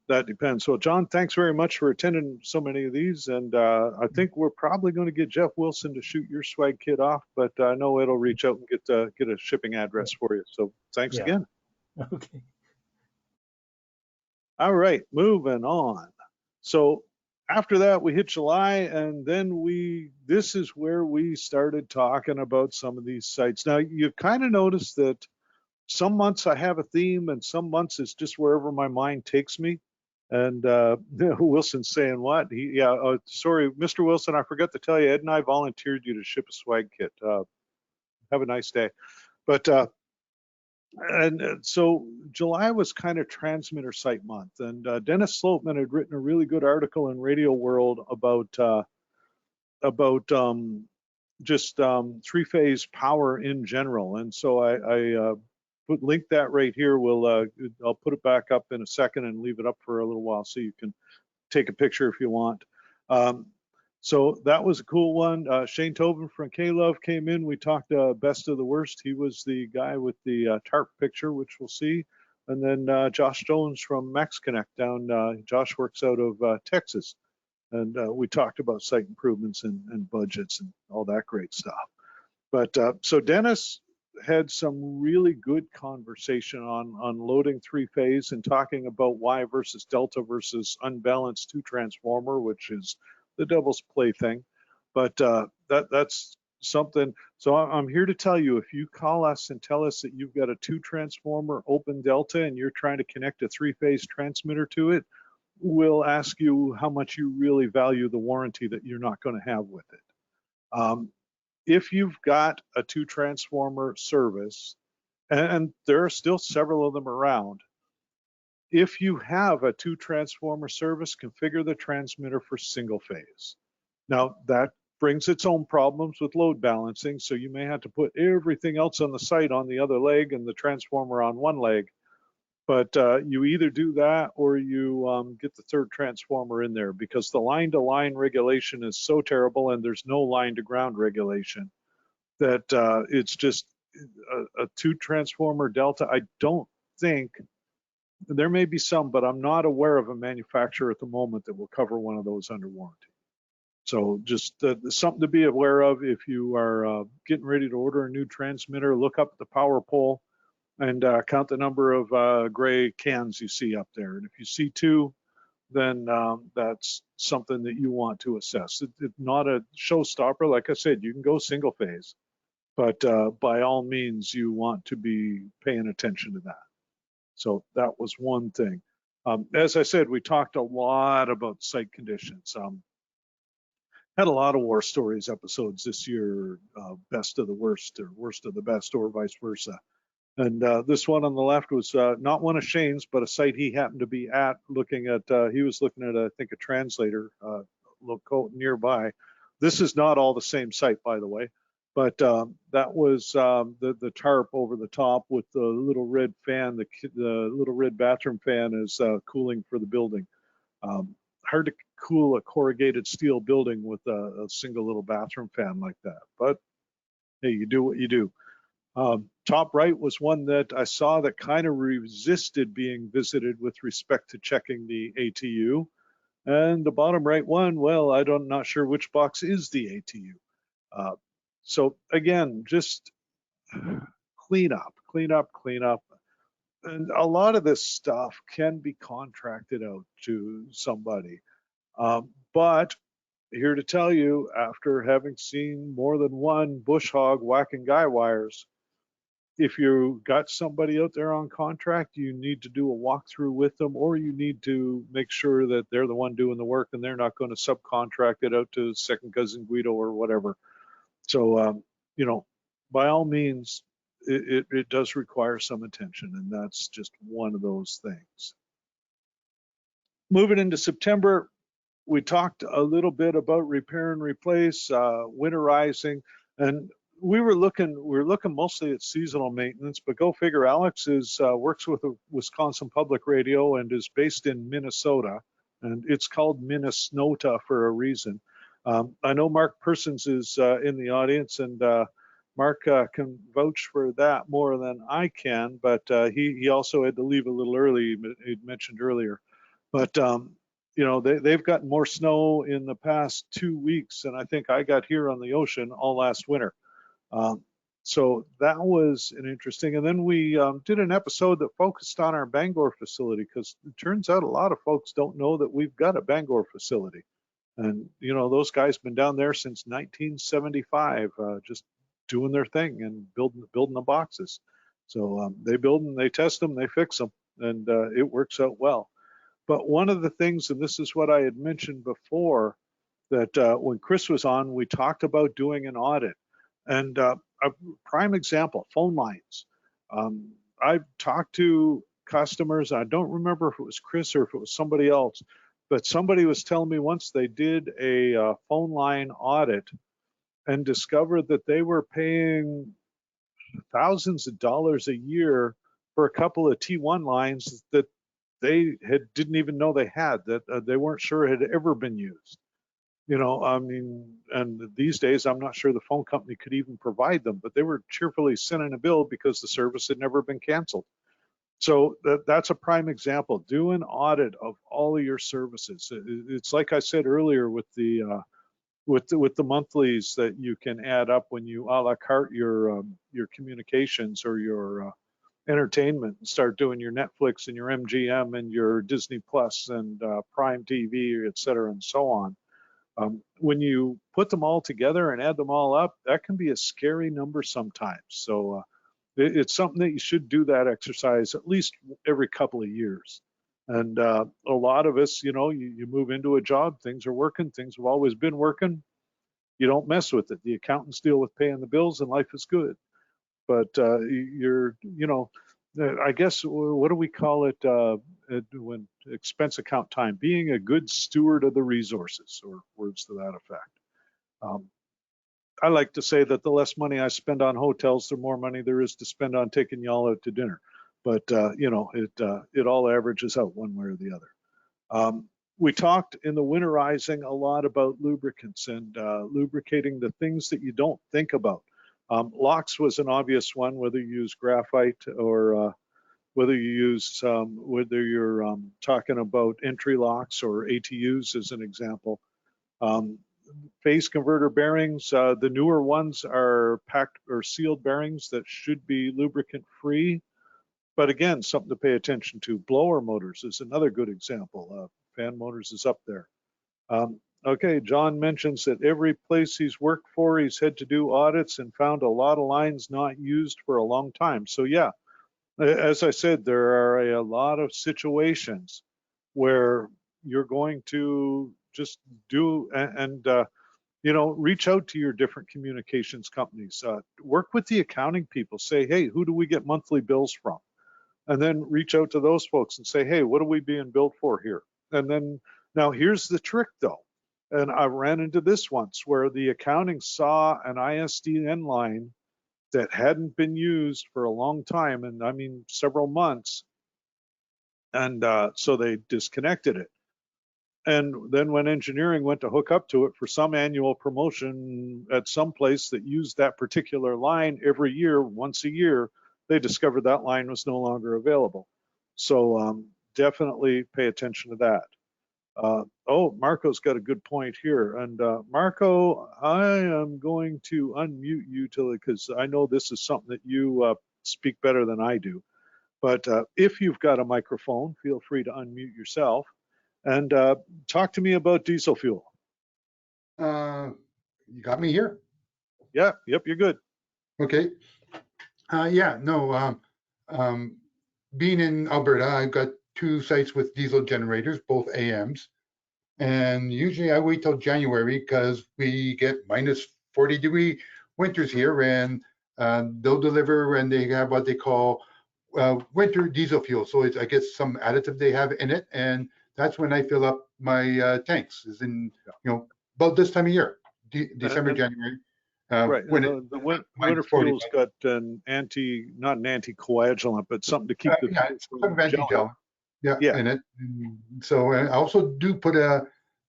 that depends. So, John, thanks very much for attending so many of these, and I think we're probably going to get Jeff Wilson to shoot your swag kit off, but I know it'll reach out and get a shipping address for you. So, thanks Yeah. again. Okay. All right, moving on. So after that, we hit July, and then this is where we started talking about some of these sites. Now, you've kind of noticed that some months I have a theme, and some months it's just wherever my mind takes me. And Wilson's saying what? Sorry, Mr. Wilson, I forgot to tell you, Ed and I volunteered you to ship a swag kit. Have a nice day. But so July was kind of transmitter site month, and Dennis Sloatman had written a really good article in Radio World about just three-phase power in general. And so I link that right here. I'll put it back up in a second and leave it up for a little while so you can take a picture if you want. So that was a cool one. Shane Tobin from K-Love came in. We talked best of the worst. He was the guy with the tarp picture, which we'll see. And then Josh Jones from Max Connect down. Josh works out of Texas. And we talked about site improvements and budgets and all that great stuff. But so Dennis had some really good conversation on loading three-phase and talking about Y versus delta versus unbalanced two transformer, which is the devil's plaything. But that's something. So I'm here to tell you, if you call us and tell us that you've got a two transformer open delta and you're trying to connect a three-phase transmitter to it, we'll ask you how much you really value the warranty that you're not going to have with it. If you've got a two transformer service, and there are still several of them around, if you have a two transformer service, configure the transmitter for single phase. Now that brings its own problems with load balancing, so you may have to put everything else on the site on the other leg and the transformer on one leg. But you either do that or you get the third transformer in there, because the line-to-line regulation is so terrible, and there's no line-to-ground regulation, that it's just a two transformer delta. I don't think, there may be some, but I'm not aware of a manufacturer at the moment that will cover one of those under warranty. So just something to be aware of if you are getting ready to order a new transmitter. Look up the power pole and count the number of gray cans you see up there. And if you see two, then that's something that you want to assess. It's not a showstopper. Like I said, you can go single phase, but by all means, you want to be paying attention to that. So that was one thing. As I said, we talked a lot about site conditions. Had a lot of war stories episodes this year, best of the worst or worst of the best, or vice versa. And this one on the left was not one of Shane's, but a site he happened to be at, looking at, he was looking at, I think, a translator local nearby. This is not all the same site, by the way, but that was the tarp over the top with the little red fan. The little red bathroom fan is cooling for the building. Hard to cool a corrugated steel building with a single little bathroom fan like that, but hey, you do what you do. Top right was one that I saw that kind of resisted being visited with respect to checking the ATU. And the bottom right one, well, I'm not sure which box is the ATU. So again, just clean up. clean up. And a lot of this stuff can be contracted out to somebody. But here to tell you, after having seen more than one bush hog whacking guy wires, if you got somebody out there on contract, you need to do a walkthrough with them, or you need to make sure that they're the one doing the work and they're not going to subcontract it out to second cousin Guido or whatever. So, you know, by all means, it does require some attention, and that's just one of those things. Moving into September, we talked a little bit about repair and replace, winterizing, and we were looking mostly at seasonal maintenance, but go figure, Alex works with a Wisconsin Public Radio and is based in Minnesota, and it's called Minnesota for a reason. I know Mark Persons is in the audience, and Mark can vouch for that more than I can, but he also had to leave a little early, he'd mentioned earlier. But you know, they've gotten more snow in the past 2 weeks than I think I got here on the ocean all last winter. So that was an interesting. And then we did an episode that focused on our Bangor facility, because it turns out a lot of folks don't know that we've got a Bangor facility. And, you know, those guys been down there since 1975, just doing their thing and building the boxes. So they build them, they test them, they fix them, and it works out well. But one of the things, and this is what I had mentioned before, that when Chris was on, we talked about doing an audit. And a prime example, phone lines. I've talked to customers, I don't remember if it was Chris or if it was somebody else, but somebody was telling me once they did a phone line audit and discovered that they were paying thousands of dollars a year for a couple of T1 lines that they didn't even know they had, that they weren't sure had ever been used. You know, I mean, and these days I'm not sure the phone company could even provide them, but they were cheerfully sending a bill because the service had never been canceled. So that's a prime example. Do an audit of all of your services. It's like I said earlier with the monthlies that you can add up when you a la carte your communications or your entertainment, and start doing your Netflix and your MGM and your Disney Plus and Prime TV, et cetera, and so on. When you put them all together and add them all up, that can be a scary number sometimes. So it's something that you should do that exercise at least every couple of years. And a lot of us, you know, you move into a job, things are working, things have always been working. You don't mess with it. The accountants deal with paying the bills and life is good. But you know, I guess, what do we call it when expense account time? Being a good steward of the resources, or words to that effect. I like to say that the less money I spend on hotels, the more money there is to spend on taking y'all out to dinner. But you know, it all averages out one way or the other. We talked in the winterizing a lot about lubricants and lubricating the things that you don't think about. Locks was an obvious one, whether you use graphite or whether you use, whether you're talking about entry locks or ATUs as an example. Phase converter bearings, the newer ones are packed or sealed bearings that should be lubricant free. But again, something to pay attention to. Blower motors is another good example. Fan motors is up there. Okay, John mentions that every place he's worked for, he's had to do audits and found a lot of lines not used for a long time. So yeah, as I said, there are a lot of situations where you're going to just do and you know, reach out to your different communications companies. Work with the accounting people. Say, hey, who do we get monthly bills from? And then reach out to those folks and say, hey, what are we being billed for here? And then, now here's the trick though. And I ran into this once where the accounting saw an ISDN line that hadn't been used for a long time, and I mean several months, and so they disconnected it. And then when engineering went to hook up to it for some annual promotion at some place that used that particular line every year, once a year, they discovered that line was no longer available. So definitely pay attention to that. Oh, Marco's got a good point here. And Marco, I am going to unmute you because I know this is something that you speak better than I do. But if you've got a microphone, feel free to unmute yourself and talk to me about diesel fuel. You got me here? Yeah, yep, you're good. Okay. Yeah, no, being in Alberta, I've got 2 sites with diesel generators, both AMs. And usually I wait till January because we get minus 40-degree winters here, and they'll deliver, and they have what they call winter diesel fuel. So I guess some additive they have in it, and that's when I fill up my tanks, is in, about this time of year, December, January. Right. When the winter fuel's got not an anticoagulant, but something to keep the yeah, fuel some from veggie gel, yeah, in it. And so I also do put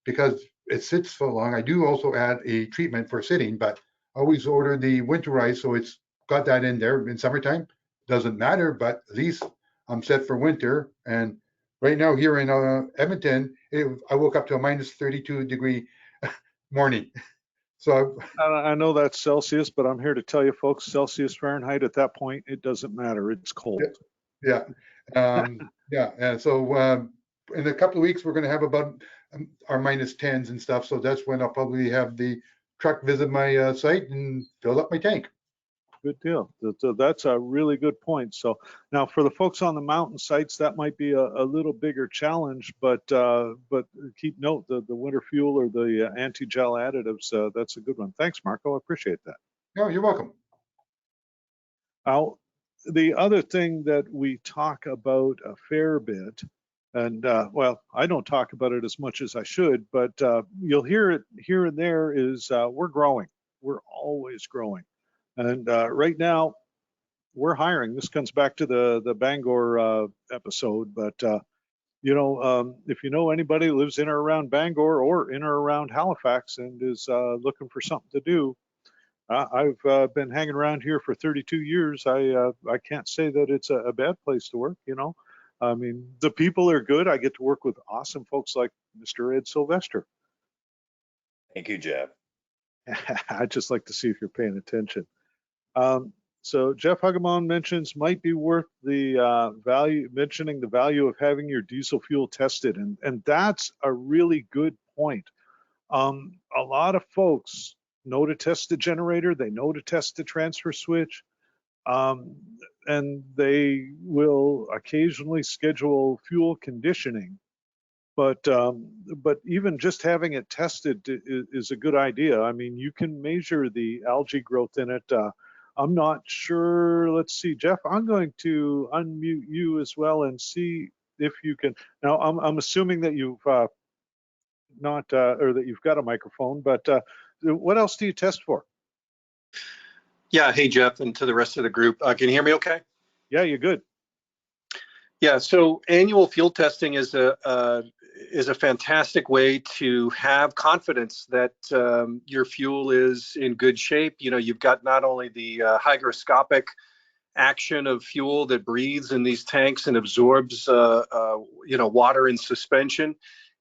because it sits so long, I do also add a treatment for sitting, but I always order the winterized, so it's got that in there. In summertime, doesn't matter, but at least I'm set for winter. And right now here in Edmonton, I woke up to a minus 32-degree morning. So I know that's Celsius, but I'm here to tell you folks, Celsius, Fahrenheit, at that point, it doesn't matter. It's cold. Yeah. Yeah. And so in a couple of weeks, we're going to have about our minus 10s and stuff. So that's when I'll probably have the truck visit my site and fill up my tank. Good deal. So that's a really good point. So now for the folks on the mountain sites, that might be a little bigger challenge, but keep note the winter fuel or the anti-gel additives. That's a good one. Thanks, Marco. I appreciate that. No, you're welcome. Now, the other thing that we talk about a fair bit, and well, I don't talk about it as much as I should, but you'll hear it here and there, is we're growing. We're always growing. And right now, we're hiring. This comes back to the Bangor episode, but if you know anybody who lives in or around Bangor or in or around Halifax and is looking for something to do, I've been hanging around here for 32 years. I can't say that it's a bad place to work. I mean, the people are good. I get to work with awesome folks like Mr. Ed Sylvester. Thank you, Jeff. I'd just like to see if you're paying attention. So Jeff Huggemon mentions might be worth the mentioning the value of having your diesel fuel tested, and that's a really good point. A lot of folks know to test the generator, they know to test the transfer switch, and they will occasionally schedule fuel conditioning. But even just having it tested is a good idea. I mean, you can measure the algae growth in it. I'm not sure. Let's see, Jeff, I'm going to unmute you as well and see if you can. Now, I'm assuming that you've not, or that you've got a microphone, but what else do you test for? Yeah. Hey, Jeff, and to the rest of the group. Can you hear me okay? Yeah, you're good. Yeah. So annual field testing is a fantastic way to have confidence that your fuel is in good shape. You've got not only the hygroscopic action of fuel that breathes in these tanks and absorbs water in suspension,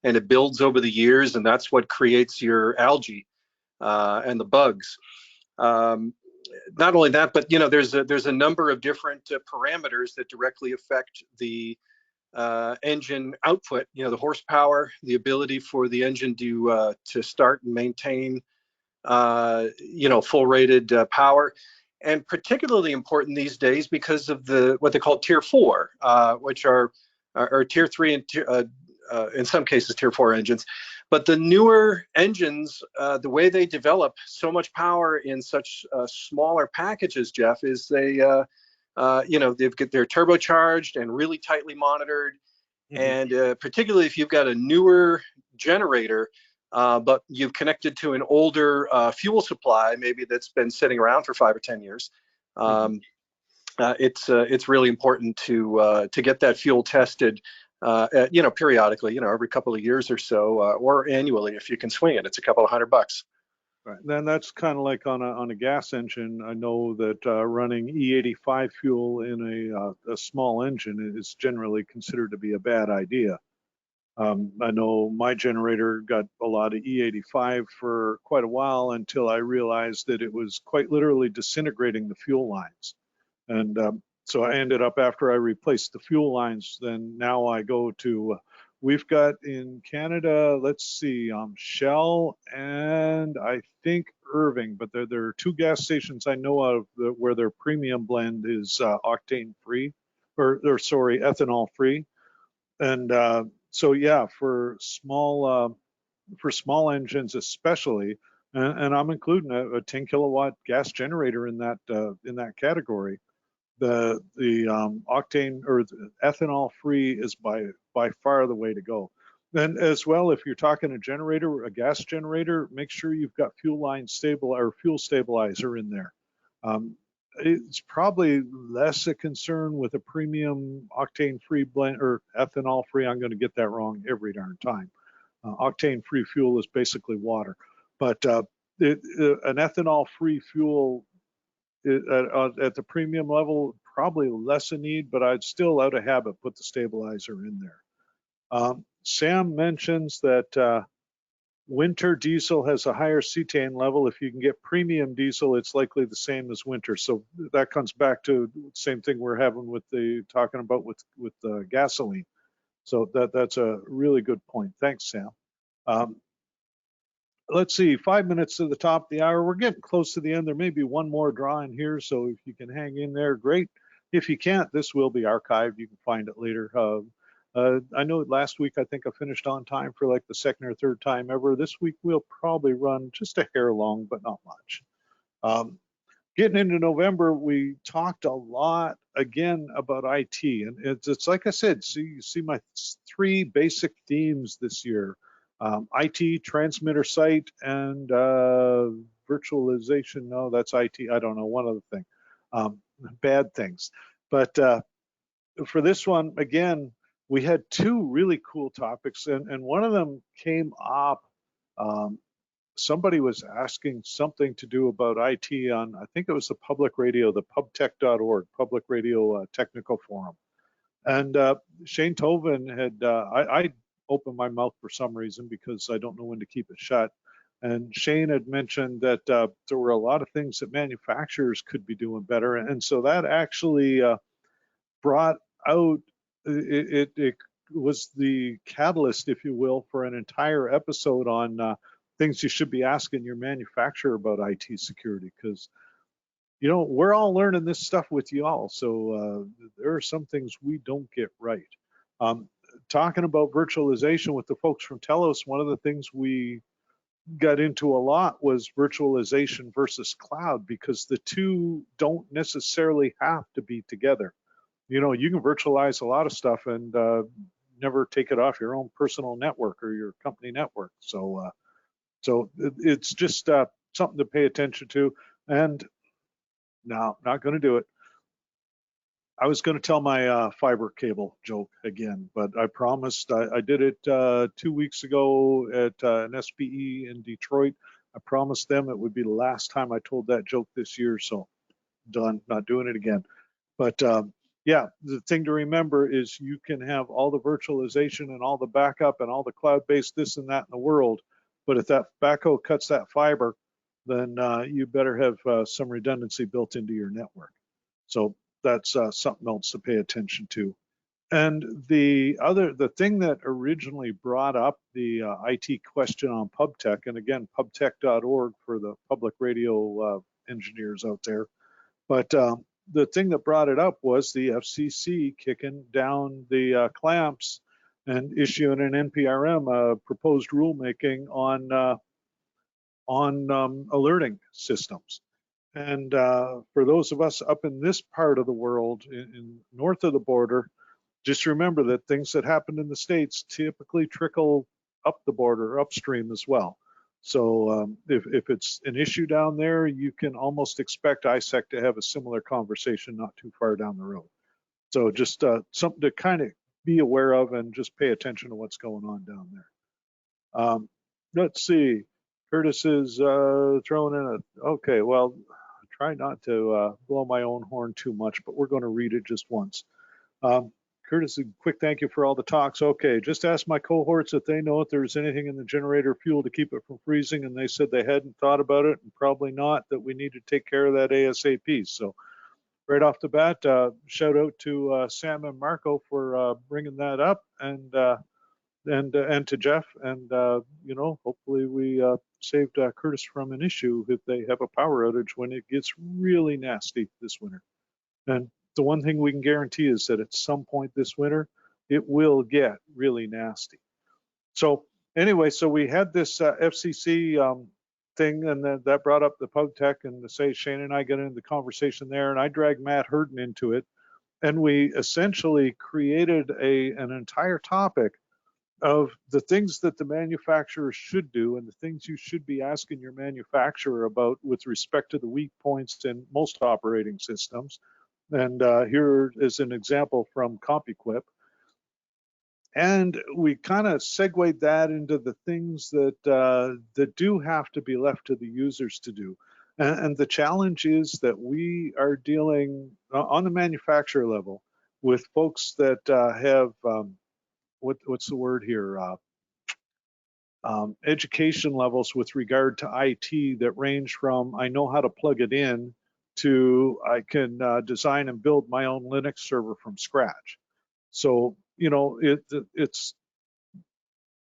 and it builds over the years, and that's what creates your algae and the bugs. Not only that, but there's a number of different parameters that directly affect the engine output. The horsepower, the ability for the engine to start and maintain full rated power, and particularly important these days because of what they call Tier 4, which are Tier 3 and in some cases Tier 4 engines. But the newer engines, the way they develop so much power in such smaller packages, Jeff, is they're turbocharged and really tightly monitored. Mm-hmm. And particularly if you've got a newer generator, but you've connected to an older fuel supply, maybe that's been sitting around for 5 or 10 years, it's really important to get that fuel tested. Periodically, every couple of years or so, or annually if you can swing it. It's a couple of $100. Right. Then that's kind of like on a gas engine. I know that running E85 fuel in a small engine is generally considered to be a bad idea. I know my generator got a lot of E85 for quite a while until I realized that it was quite literally disintegrating the fuel lines. And So I ended up, after I replaced the fuel lines, then now I go to, we've got in Canada, let's see, Shell and I think Irving, but there are two gas stations I know of where their premium blend is octane free, or sorry, ethanol free. And so yeah, for small engines especially, and I'm including a 10 kilowatt gas generator in that category. The octane or the ethanol free is by far the way to go. And as well, if you're talking a generator, a gas generator, make sure you've got fuel line stable or fuel stabilizer in there. It's probably less a concern with a premium octane free blend or ethanol free. I'm going to get that wrong every darn time. Octane free fuel is basically water, but an ethanol free fuel at the premium level, probably less a need, but I'd still, out of habit, put the stabilizer in there. Sam mentions that winter diesel has a higher cetane level. If you can get premium diesel, it's likely the same as winter. So that comes back to the same thing we're having with talking about with gasoline. So that's a really good point. Thanks, Sam. Let's see, 5 minutes to the top of the hour. We're getting close to the end. There may be one more draw in here, so if you can hang in there, great. If you can't, this will be archived. You can find it later. I know last week I think I finished on time for like the second or third time ever. This week we'll probably run just a hair long, but not much. Getting into November, we talked a lot again about IT, and it's like I said. You see my three basic themes this year. IT, transmitter site, and virtualization. No, that's IT. I don't know, one other thing. Bad things. But for this one, again, we had two really cool topics, and one of them came up. Somebody was asking something to do about IT on, I think it was the public radio, the pubtech.org, public radio technical forum. And Shane Tovin had, I opened my mouth for some reason because I don't know when to keep it shut. And Shane had mentioned that there were a lot of things that manufacturers could be doing better. And so that actually brought out, it was the catalyst, if you will, for an entire episode on things you should be asking your manufacturer about IT security, because you know, we're all learning this stuff with you all. So there are some things we don't get right. Talking about virtualization with the folks from Telos, one of the things we got into a lot was virtualization versus cloud, because the two don't necessarily have to be together. You know, you can virtualize a lot of stuff and never take it off your own personal network or your company network. So it's just something to pay attention to. And no, not going to do it. I was going to tell my fiber cable joke again, but I promised. I did it 2 weeks ago at an SPE in Detroit. I promised them it would be the last time I told that joke this year, so done, not doing it again. But yeah, the thing to remember is you can have all the virtualization and all the backup and all the cloud-based this and that in the world, but if that backhoe cuts that fiber, then you better have some redundancy built into your network. So that's something else to pay attention to. And the thing that originally brought up the IT question on PubTech, and again, pubtech.org for the public radio engineers out there, but the thing that brought it up was the FCC kicking down the clamps and issuing an NPRM, proposed rulemaking on alerting systems. And for those of us up in this part of the world, in north of the border, just remember that things that happen in the States typically trickle up the border, upstream as well. So if it's an issue down there, you can almost expect ISEC to have a similar conversation not too far down the road. So just something to kind of be aware of and just pay attention to what's going on down there. Let's see. Curtis is throwing in okay, well, try not to blow my own horn too much, but we're going to read it just once. Curtis, a quick thank you for all the talks. Okay, just ask my cohorts if they know if there's anything in the generator fuel to keep it from freezing, and they said they hadn't thought about it, and probably not, that we need to take care of that ASAP. So right off the bat, shout out to Sam and Marco for bringing that up, and to Jeff, and you know, hopefully we saved Curtis from an issue if they have a power outage when it gets really nasty this winter. And the one thing we can guarantee is that at some point this winter, it will get really nasty. So anyway, so we had this FCC thing, and that brought up the PubTech, and to say Shane and I got into the conversation there, and I dragged Matt Hurden into it, and we essentially created an entire topic of the things that the manufacturer should do and the things you should be asking your manufacturer about with respect to the weak points in most operating systems. And here is an example from CompuQuip. And we kind of segued that into the things that do have to be left to the users to do. And the challenge is that we are dealing on the manufacturer level with folks that have what's the word here? Education levels with regard to IT that range from I know how to plug it in to I can design and build my own Linux server from scratch. So you know it's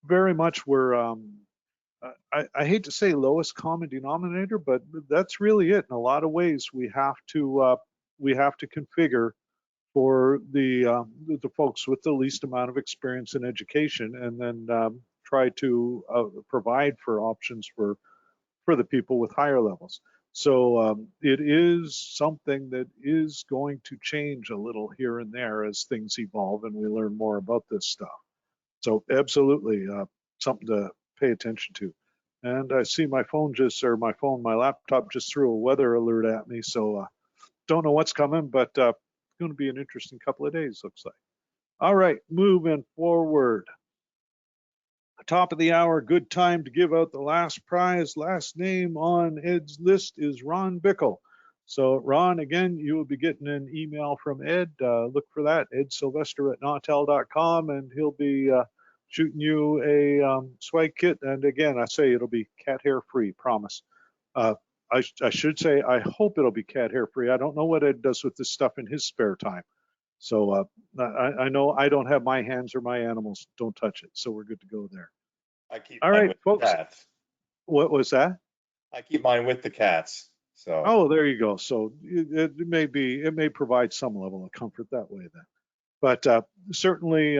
very much where I hate to say lowest common denominator, but that's really it. In a lot of ways, we have to configure for the folks with the least amount of experience in education, and then try to provide for options for the people with higher levels. So it is something that is going to change a little here and there as things evolve and we learn more about this stuff. So absolutely something to pay attention to. And I see my my laptop just threw a weather alert at me. So don't know what's coming, but it's going to be an interesting couple of days, looks like. All right, moving forward. Top of the hour, good time to give out the last prize. Last name on Ed's list is Ron Bickle. So Ron, again, you will be getting an email from Ed. Look for that, edsylvester@nautel.com, and he'll be shooting you a swag kit. And again, I say it'll be cat hair free, promise. I should say, I hope it'll be cat hair free. I don't know what Ed does with this stuff in his spare time. So I know I don't have my hands or my animals don't touch it. So we're good to go there. I keep All mine right, with folks. the cats. What was that? I keep mine with the cats. So. Oh, there you go. So it may provide some level of comfort that way then. But certainly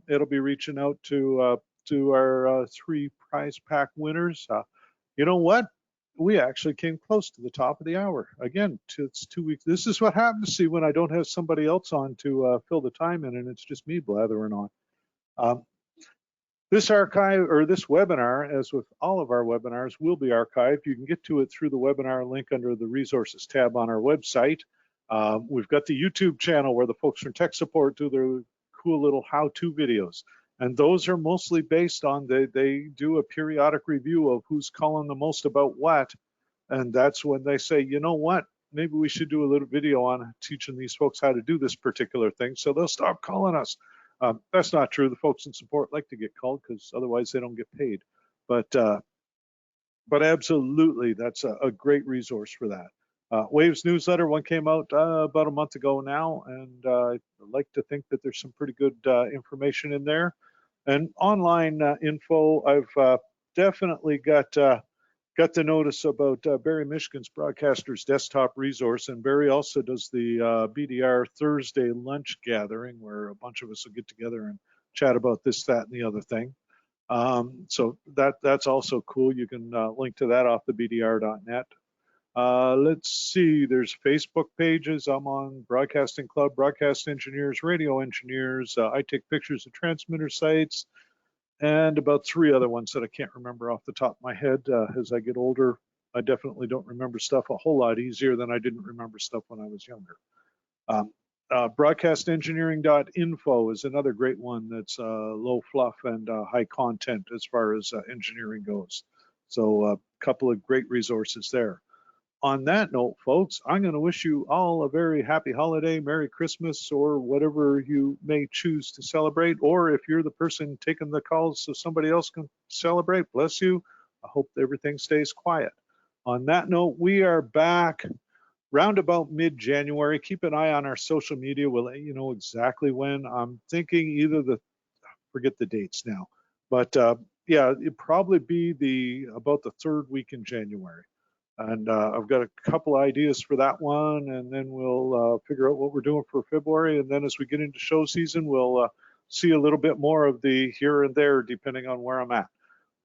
it'll be reaching out to our 3 prize pack winners. You know what? We actually came close to the top of the hour. Again, it's 2 weeks. This is what happens, see, when I don't have somebody else on to fill the time in, and it's just me blathering on. This archive or this webinar, as with all of our webinars, will be archived. You can get to it through the webinar link under the resources tab on our website. We've got the YouTube channel where the folks from tech support do their cool little how-to videos. And those are mostly based on, they do a periodic review of who's calling the most about what. And that's when they say, you know what, maybe we should do a little video on teaching these folks how to do this particular thing. So they'll stop calling us. That's not true. The folks in support like to get called because otherwise they don't get paid. But absolutely, that's a great resource for that. Waves newsletter, one came out about a month ago now, and I like to think that there's some pretty good information in there. And online info, I've definitely got the notice about Barry Michigan's Broadcaster's Desktop Resource, and Barry also does the BDR Thursday lunch gathering where a bunch of us will get together and chat about this, that, and the other thing. So that's also cool. You can link to that off the bdr.net. Let's see, there's Facebook pages. I'm on Broadcasting Club, Broadcast Engineers, Radio Engineers. I take pictures of transmitter sites, and about 3 other ones that I can't remember off the top of my head. As I get older, I definitely don't remember stuff a whole lot easier than I didn't remember stuff when I was younger. Broadcastengineering.info is another great one that's low fluff and high content as far as engineering goes. So a couple of great resources there. On that note, folks, I'm going to wish you all a very happy holiday, Merry Christmas, or whatever you may choose to celebrate. Or if you're the person taking the calls so somebody else can celebrate, bless you. I hope everything stays quiet. On that note, we are back round about mid-January. Keep an eye on our social media. We'll let you know exactly when. I'm thinking either forget the dates now, but yeah, it'd probably be about the third week in January. And I've got a couple ideas for that one, and then we'll figure out what we're doing for February. And then as we get into show season, we'll see a little bit more of the here and there, depending on where I'm at.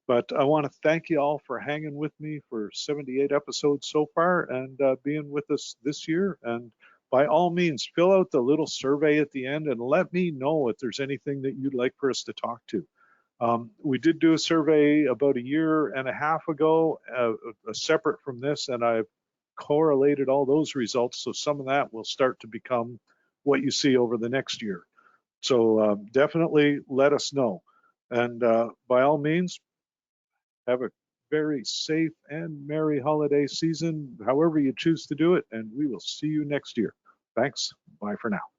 But I want to thank you all for hanging with me for 78 episodes so far and being with us this year. And by all means, fill out the little survey at the end and let me know if there's anything that you'd like for us to talk to. We did do a survey about a year and a half ago, separate from this, and I've correlated all those results. So some of that will start to become what you see over the next year. So definitely let us know. And by all means, have a very safe and merry holiday season, however you choose to do it, and we will see you next year. Thanks. Bye for now.